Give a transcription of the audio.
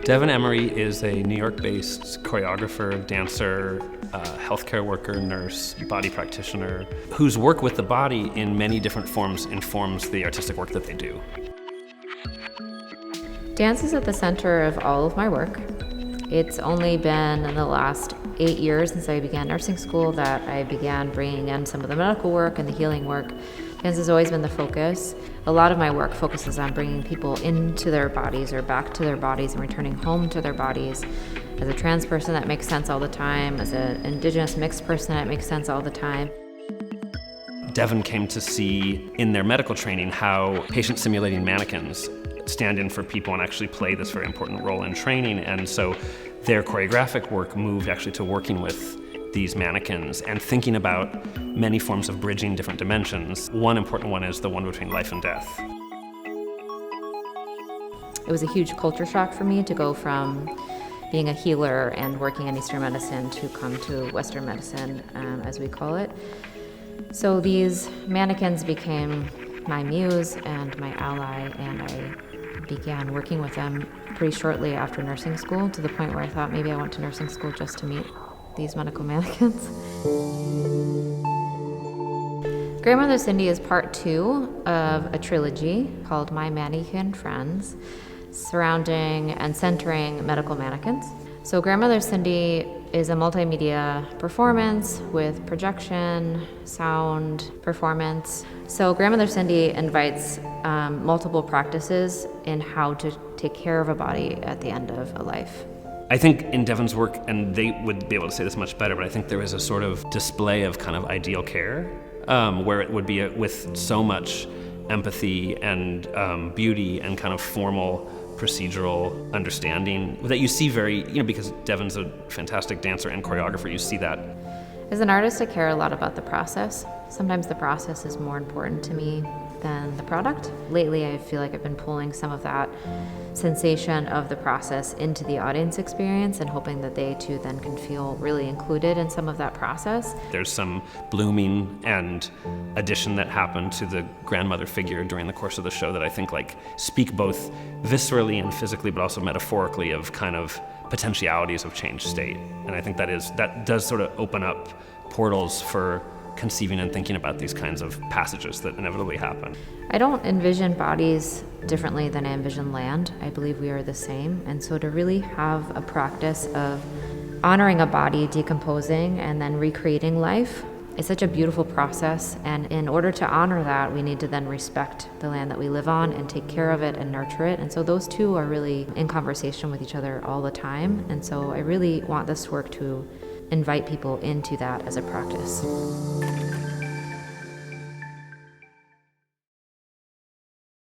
Devynn Emory is a New York-based choreographer, dancer, healthcare worker, nurse, body practitioner, whose work with the body in many different forms informs the artistic work that they do. Dance is at the center of all of my work. It's only been in the last 8 years since I began nursing school that I began bringing in some of the medical work and the healing work. Dance has always been the focus. A lot of my work focuses on bringing people into their bodies or back to their bodies and returning home to their bodies. As a trans person, that makes sense all the time. As an indigenous mixed person, that makes sense all the time. Devynn came to see in their medical training how patient simulating mannequins stand in for people and actually play this very important role in training. And so their choreographic work moved actually to working with these mannequins and thinking about many forms of bridging different dimensions. One important one is the one between life and death. It was a huge culture shock for me to go from being a healer and working in Eastern medicine to come to Western medicine, as we call it. So these mannequins became my muse and my ally, and I began working with them pretty shortly after nursing school, to the point where I thought maybe I went to nursing school just to meet these medical mannequins. Grandmother Cindy is part 2 of a trilogy called My Mannequin Friends, surrounding and centering medical mannequins. So Grandmother Cindy is a multimedia performance with projection, sound, performance. So Grandmother Cindy invites multiple practices in how to take care of a body at the end of a life. I think in Devynn's work, and they would be able to say this much better, but I think there is a sort of display of kind of ideal care, where it would be with so much empathy and beauty and kind of formal procedural understanding that you see because Devynn's a fantastic dancer and choreographer, you see that. As an artist, I care a lot about the process. Sometimes the process is more important to me than the product. Lately, I feel like I've been pulling some of that sensation of the process into the audience experience and hoping that they too then can feel really included in some of that process. There's some blooming and addition that happened to the grandmother figure during the course of the show that I think speak both viscerally and physically, but also metaphorically of kind of potentialities of changed state. And I think that does sort of open up portals for conceiving and thinking about these kinds of passages that inevitably happen. I don't envision bodies differently than I envision land. I believe we are the same. And so to really have a practice of honoring a body decomposing and then recreating life is such a beautiful process. And in order to honor that, we need to then respect the land that we live on and take care of it and nurture it. And so those two are really in conversation with each other all the time. And so I really want this work to invite people into that as a practice.